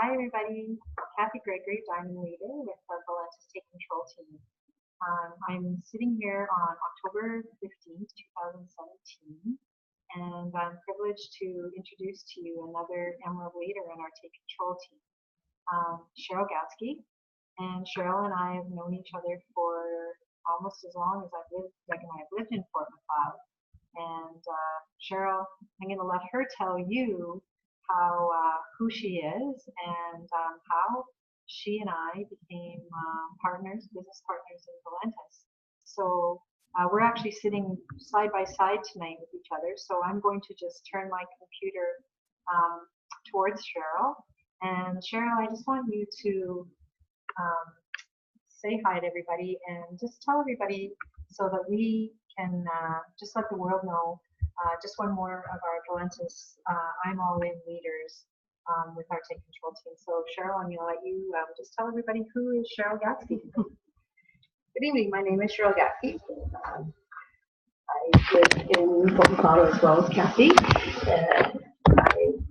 Hi everybody, Kathy Gregory, Diamond Leader with the Valentus Take Control Team. I'm sitting here on October 15th, 2017, and I'm privileged to introduce to you another Emerald Leader in our Take Control Team, Cheryl Gatzky. And Cheryl and I have known each other for almost as long as I've lived in Fort McLeod. And Cheryl, I'm going to let her tell you who she is and how she and I became business partners in Valentus. So we're actually sitting side by side tonight with each other. So I'm going to just turn my computer towards Cheryl. And Cheryl, I just want you to say hi to everybody and just tell everybody so that we can just let the world know just one more of our Valentus I'm All In leaders with our Take Control Team. So Cheryl, I'm going to let you just tell everybody who is Cheryl Gatzky. Good evening, my name is Cheryl Gatzky. I live in Fort McLeod as well as Kathy. I've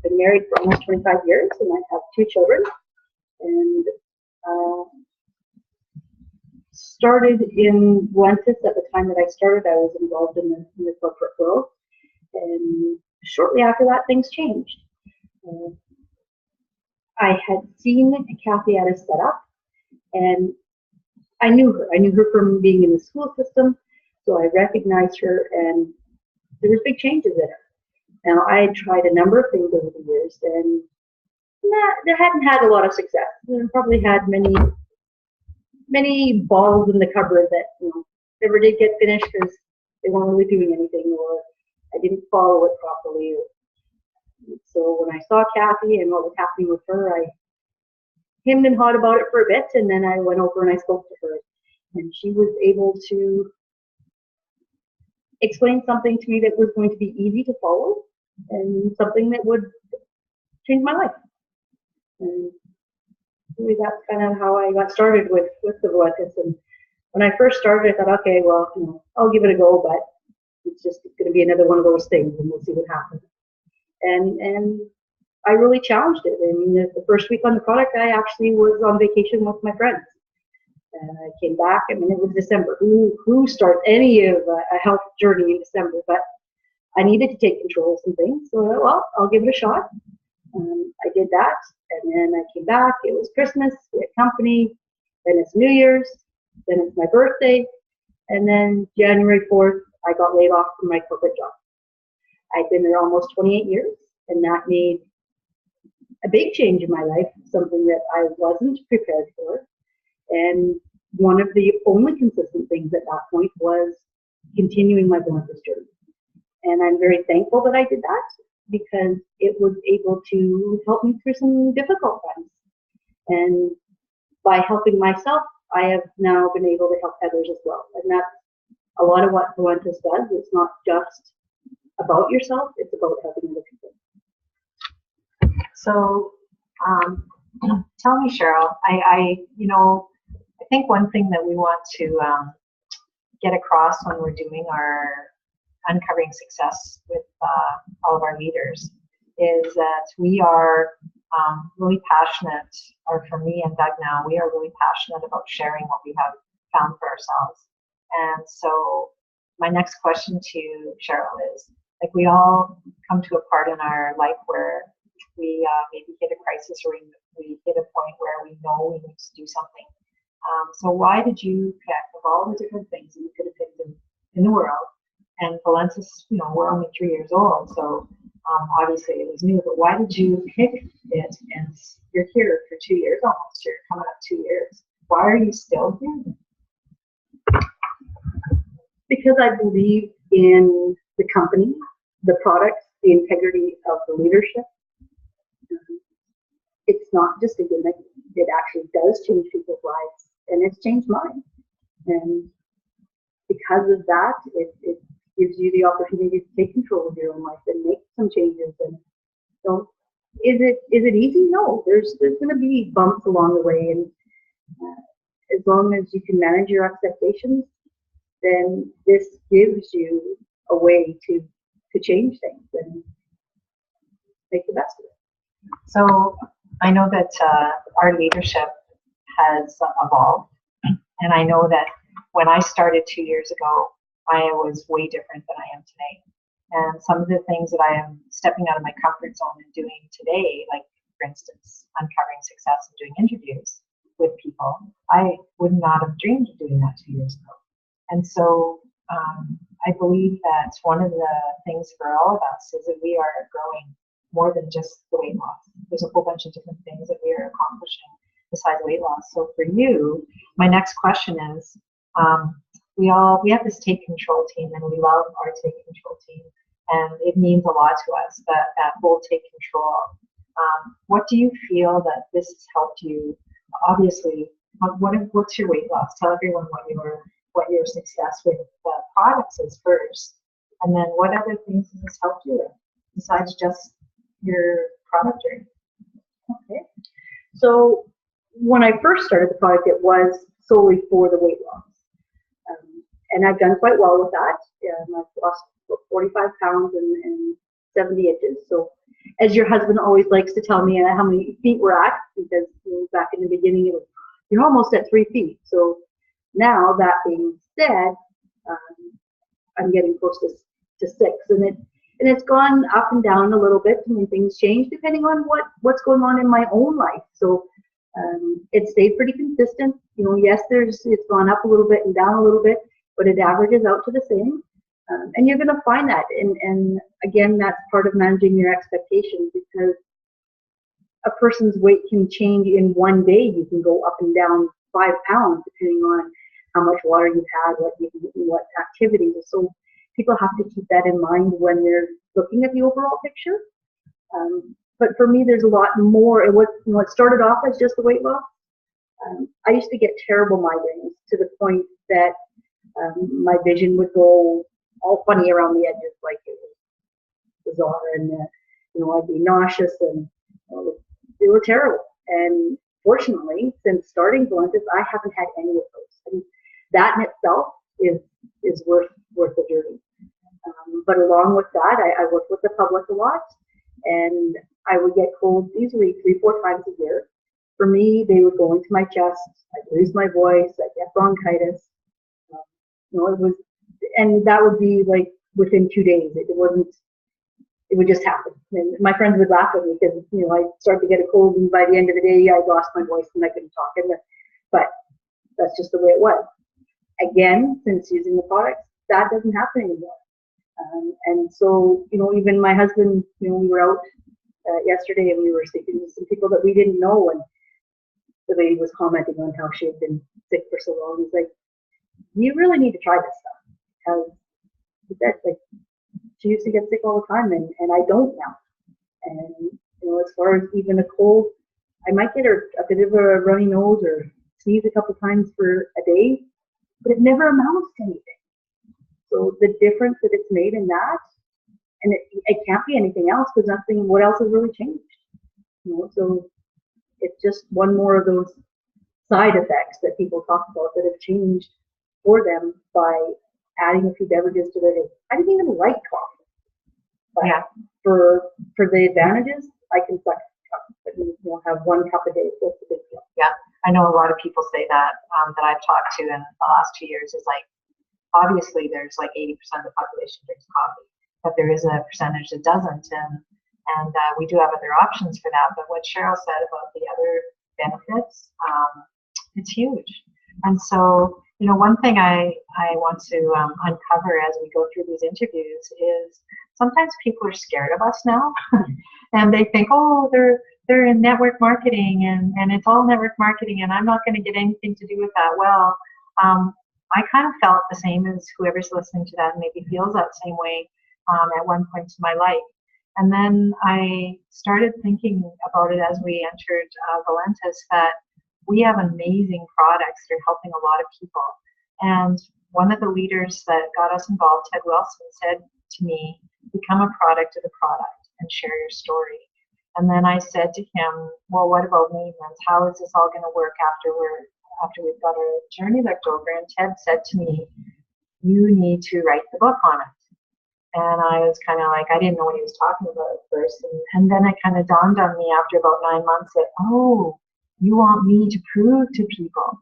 been married for almost 25 years and I have 2 children. And started in Valentus at the time that I started. I was involved in the corporate world. And shortly after that, things changed. I had seen Kathy at a setup, and I knew her. I knew her from being in the school system, so I recognized her, and there was big changes in her. Now, I had tried a number of things over the years, and there hadn't had a lot of success. I probably had many balls in the cupboard that never did get finished because they weren't really doing anything, or I didn't follow it properly. So when I saw Kathy and what was happening with her, I hemmed and hawed about it for a bit, and then I went over and I spoke to her. And she was able to explain something to me that was going to be easy to follow and something that would change my life. And really that's kind of how I got started with the Valentus. And when I first started, I thought, okay, well, I'll give it a go, but it's just going to be another one of those things, and we'll see what happens. And I really challenged it. I mean, the first week on the product, I actually was on vacation with my friends. And I came back. I mean, it was December. Who starts any of a health journey in December? But I needed to take control of some things. So, well, I'll give it a shot. I did that. And then I came back. It was Christmas. We had company. Then it's New Year's. Then it's my birthday. And then January 4th, I got laid off from my corporate job. I'd been there almost 28 years, and that made a big change in my life, something that I wasn't prepared for. And one of the only consistent things at that point was continuing my Valentus journey. And I'm very thankful that I did that because it was able to help me through some difficult times. And by helping myself, I have now been able to help others as well. And that's a lot of what Valentus does. It's not just about yourself, it's about helping other people. So tell me, Cheryl, I think one thing that we want to get across when we're doing our uncovering success with all of our leaders is that we are really passionate, or for me and Doug now, we are really passionate about sharing what we have found for ourselves. And so my next question to you, Cheryl, is, like, we all come to a part in our life where we maybe hit a crisis, or we hit a point where we know we need to do something. So why did you pick, of all the different things that you could have picked in the world, and Valentus, we're only 3 years old, so obviously it was new, but why did you pick it? And you're here for 2 years almost, you're coming up 2 years. Why are you still here? Because I believe in the company, the product, the integrity of the leadership. It's not just a gimmick. It actually does change people's lives, and it's changed mine. And because of that, it gives you the opportunity to take control of your own life and make some changes. And so, is it easy? No. There's going to be bumps along the way, and as long as you can manage your expectations, then this gives you a way to change things and make the best of it. So I know that our leadership has evolved, and I know that when I started 2 years ago, I was way different than I am today. And some of the things that I am stepping out of my comfort zone and doing today, like for instance, uncovering success and doing interviews with people, I would not have dreamed of doing that 2 years ago. And so I believe that one of the things for all of us is that we are growing more than just the weight loss. There's a whole bunch of different things that we are accomplishing besides weight loss. So for you, my next question is, we have this Take Control team, and we love our Take Control team, and it means a lot to us, that whole Take Control. What do you feel that this has helped you? Obviously, what's your weight loss? Tell everyone what your success with the products is first, and then what other things has this helped you with besides just your product journey? Okay. So when I first started the product, it was solely for the weight loss. And I've done quite well with that. I've lost 45 pounds and 70 inches. So as your husband always likes to tell me how many feet we're at, because back in the beginning, it was, you're almost at 3 feet. So now, that being said, I'm getting close to 6. And it's gone up and down a little bit. I mean, things change depending on what's going on in my own life. So it stayed pretty consistent. Yes, it's gone up a little bit and down a little bit, but it averages out to the same. And you're going to find that. And again, that's part of managing your expectations, because a person's weight can change in one day. You can go up and down 5 pounds depending on how much water you've had, what you've eaten, what activities. So people have to keep that in mind when they're looking at the overall picture. But for me, there's a lot more. And what started off as just the weight loss, I used to get terrible migraines to the point that my vision would go all funny around the edges, like it was bizarre, and I'd be nauseous, and they were terrible. And fortunately, since starting Valentus, I haven't had any of those, and that in itself is worth the journey. But along with that, I work with the public a lot, and I would get colds easily 3-4 times a year. For me, they would go into my chest. I'd lose my voice. I'd get bronchitis. It was, and that would be like within 2 days. It would just happen. And my friends would laugh at me because I started to get a cold, and by the end of the day, I lost my voice and I couldn't talk. But that's just the way it was. Again, since using the products, that doesn't happen anymore. And so, even my husband, we were out yesterday, and we were speaking to some people that we didn't know, and the lady was commenting on how she had been sick for so long. He's like, you really need to try this stuff, because she used to get sick all the time, and I don't now. And as far as even a cold, I might get a bit of a runny nose or sneeze a couple times for a day, but it never amounts to anything. So the difference that it's made in that, and it can't be anything else, because what else has really changed? So it's just one more of those side effects that people talk about that have changed for them by adding a few beverages to their day. I didn't even like coffee, but for the advantages, I can suck it. But have 1 cup a day. That's a big deal. Yeah, I know a lot of people say that I've talked to in the last 2 years is like, obviously there's like 80% of the population drinks coffee, but there is a percentage that doesn't, and we do have other options for that. But what Cheryl said about the other benefits, it's huge. And so, one thing I want to uncover as we go through these interviews is sometimes people are scared of us now, and they think, oh, they're in network marketing, and it's all network marketing, and I'm not going to get anything to do with that. Well, I kind of felt the same as whoever's listening to that maybe feels that same way at one point in my life. And then I started thinking about it as we entered Valentus, that we have amazing products that are helping a lot of people. And one of the leaders that got us involved, Ted Wilson, said to me, become a product of the product and share your story. And then I said to him, well, what about maintenance? How is this all going to work after we've got our journey looked over? And Ted said to me, you need to write the book on it. And I was kind of like, I didn't know what he was talking about at first. And then it kind of dawned on me after about 9 months that, oh, you want me to prove to people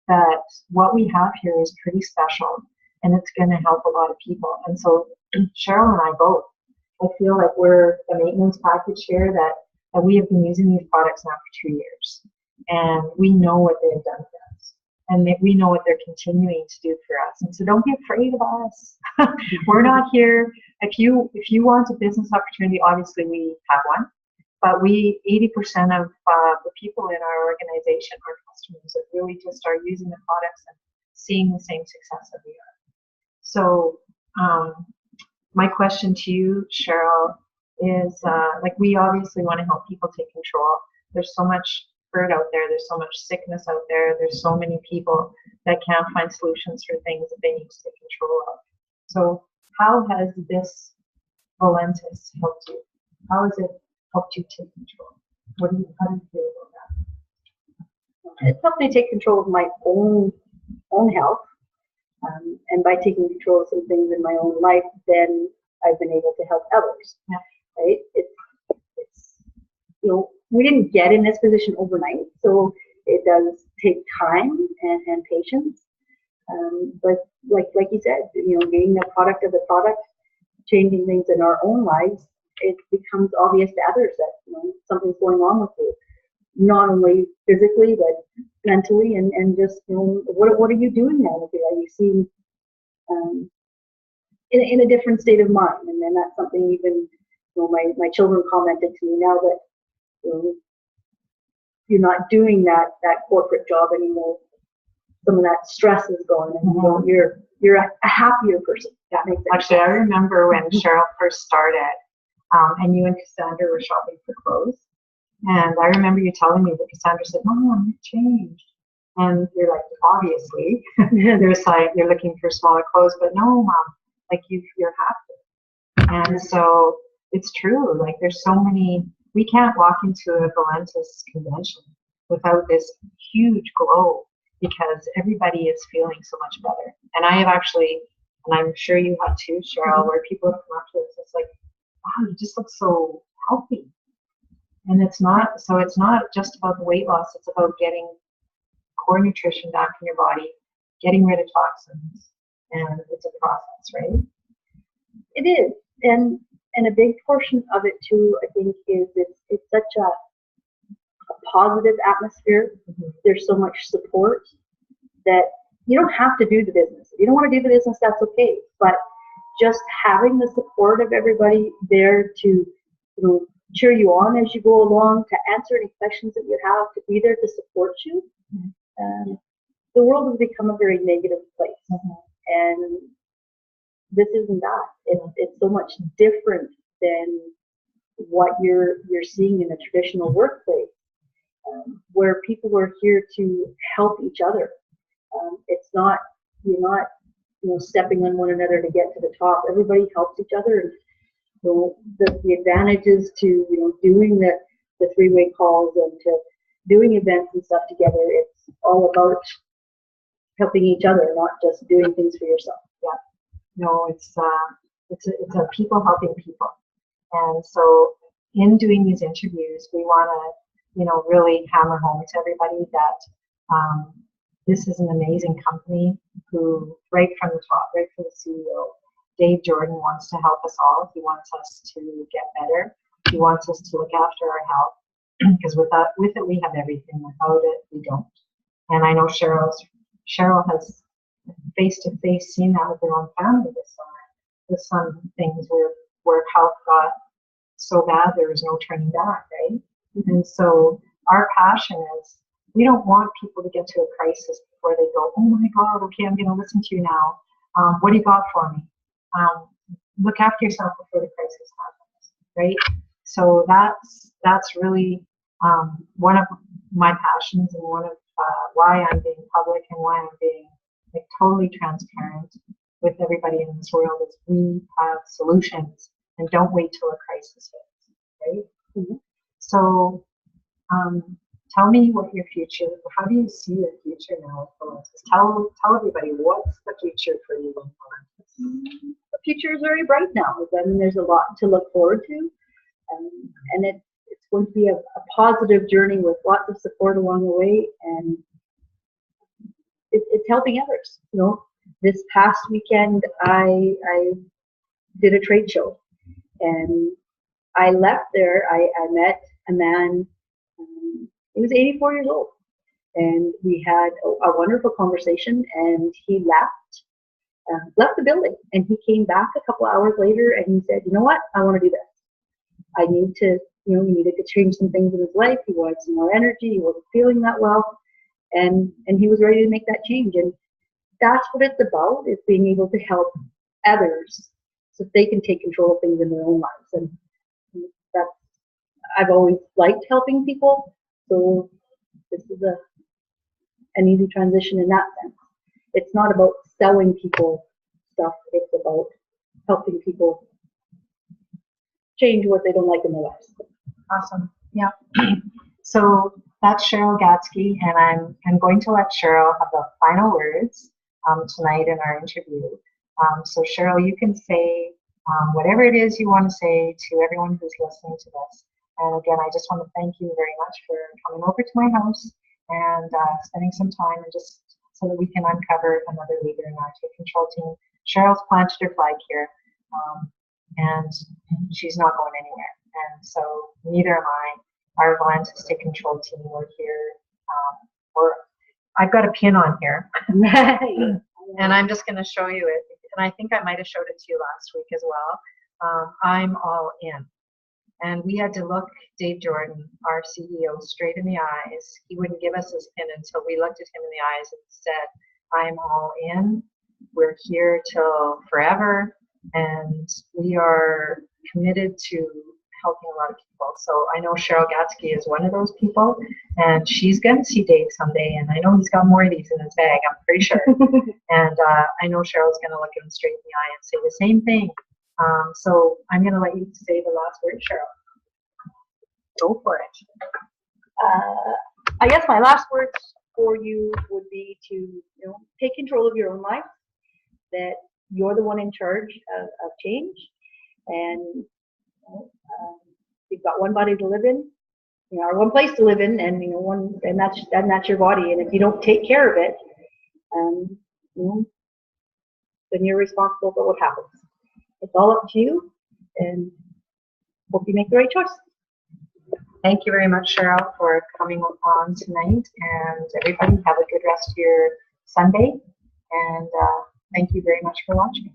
that what we have here is pretty special and it's going to help a lot of people. And so Cheryl and I both, I feel like we're the maintenance package here that we have been using these products now for 2 years. And we know what they've done for us. And we know what they're continuing to do for us. And so don't be afraid of us. We're not here. If you want a business opportunity, obviously we have one. But 80% of the people in our organization are customers that really just are using the products and seeing the same success that we are. So my question to you, Cheryl, is like we obviously want to help people take control. There's so much hurt out there. There's so much sickness out there. There's so many people that can't find solutions for things that they need to take control of. So how has this Valentus helped you? How has it helped you take control? How do you feel about that? It's helped me take control of my own health. And by taking control of some things in my own life, then I've been able to help others. Yeah. Right? It's we didn't get in this position overnight, so it does take time and patience. But like you said, being the product of the product, changing things in our own lives, it becomes obvious to others that something's going on with you, not only physically but mentally, and just what are you doing now? Are you seeing in a different state of mind? And then that's something even my children commented to me now that you're not doing that corporate job anymore. Some of that stress is gone, and you're a happier person. That makes sense. Actually, I remember when Cheryl first started, and you and Cassandra were shopping for clothes, and I remember you telling me that Cassandra said, "Mom, you've changed," and you're like, "Obviously." There's like you're looking for smaller clothes, but no, Mom, like you're happy, and so it's true. Like there's so many. We can't walk into a Valentus convention without this huge glow because everybody is feeling so much better. And I have actually, and I'm sure you have too, Cheryl, where people have come up to us, it's like, wow, you just look so healthy. And it's not just about the weight loss, it's about getting core nutrition back in your body, getting rid of toxins, and it's a process, right? It is. And a big portion of it too, I think, is it's such a positive atmosphere. Mm-hmm. There's so much support that you don't have to do the business. If you don't want to do the business, that's okay. But just having the support of everybody there to cheer you on as you go along, to answer any questions that you have, to be there to support you. Mm-hmm. The world has become a very negative place. Mm-hmm. And this isn't that. It's so much different than what you're seeing in a traditional workplace, where people are here to help each other. It's not you're not stepping on one another to get to the top. Everybody helps each other, and the advantages to doing the three-way calls and to doing events and stuff together. It's all about helping each other, not just doing things for yourself. Yeah. No, it's a people helping people, and so in doing these interviews, we want to really hammer home to everybody that this is an amazing company who, right from the top, right from the CEO, Dave Jordan wants to help us all. He wants us to get better. He wants us to look after our health because with it we have everything. Without it, we don't. And I know Cheryl has face-to-face seen that with her own family this summer, with some things where health got so bad there was no turning back, right? Mm-hmm. And so our passion is we don't want people to get to a crisis before they go, oh my God, okay, I'm going to listen to you now. What do you got for me? Look after yourself before the crisis happens, right? So that's really one of my passions and one of why I'm being public and why I'm being totally transparent with everybody in this world is we have solutions and don't wait till a crisis hits, right? Mm-hmm. So tell me what your future, how do you see your future now with Valentus? Tell everybody what's the future for you in Valentus? the future is very bright now. I mean, there's a lot to look forward to, and it's going to be a positive journey with lots of support along the way, and it's helping others. You know, this past weekend I did a trade show, and I left there. I met a man. He was 84 years old, and we had a wonderful conversation. And he left the building, and he came back a couple hours later, and he said, "You know what? I want to do this. I need to, you know, he needed to change some things in his life. He wanted some more energy. He wasn't feeling that well, and he was ready to make that change." And that's what it's about, is being able to help others so that they can take control of things in their own lives. And that's, I've always liked helping people, so this is an easy transition in that sense. It's not about selling people stuff, it's about helping people change what they don't like in their lives. Awesome. Yeah. So that's Cheryl Gatzky, and I'm going to let Cheryl have the final words tonight in our interview. So Cheryl, you can say whatever it is you want to say to everyone who's listening to this. And again, I just want to thank you very much for coming over to my house and spending some time, and just so that we can uncover another leader in our Take Control team. Cheryl's planted her flag here, and she's not going anywhere. And so neither am I. Our Valentus Take Control team, we're here. I've got a pin on here, and I'm just going to show you it. And I think I might have showed it to you last week as well. I'm all in. And we had to look Dave Jordan, our CEO, straight in the eyes. He wouldn't give us his pin until we looked at him in the eyes and said, "I'm all in. We're here till forever, and we are committed to helping a lot of people." So I know Cheryl Gatzky is one of those people, and she's going to see Dave someday, and I know he's got more of these in his bag, I'm pretty sure. And I know Cheryl's going to look him straight in the eye and say the same thing. So I'm going to let you say the last word, Cheryl. Go for it. I guess my last words for you would be to, take control of your own life, that you're the one in charge of change, and you've got one body to live in, or one place to live in, and and that's your body. And if you don't take care of it, then you're responsible for what happens. It's all up to you, and hope you make the right choice. Thank you very much, Cheryl, for coming on tonight, and everybody have a good rest of your Sunday, and thank you very much for watching.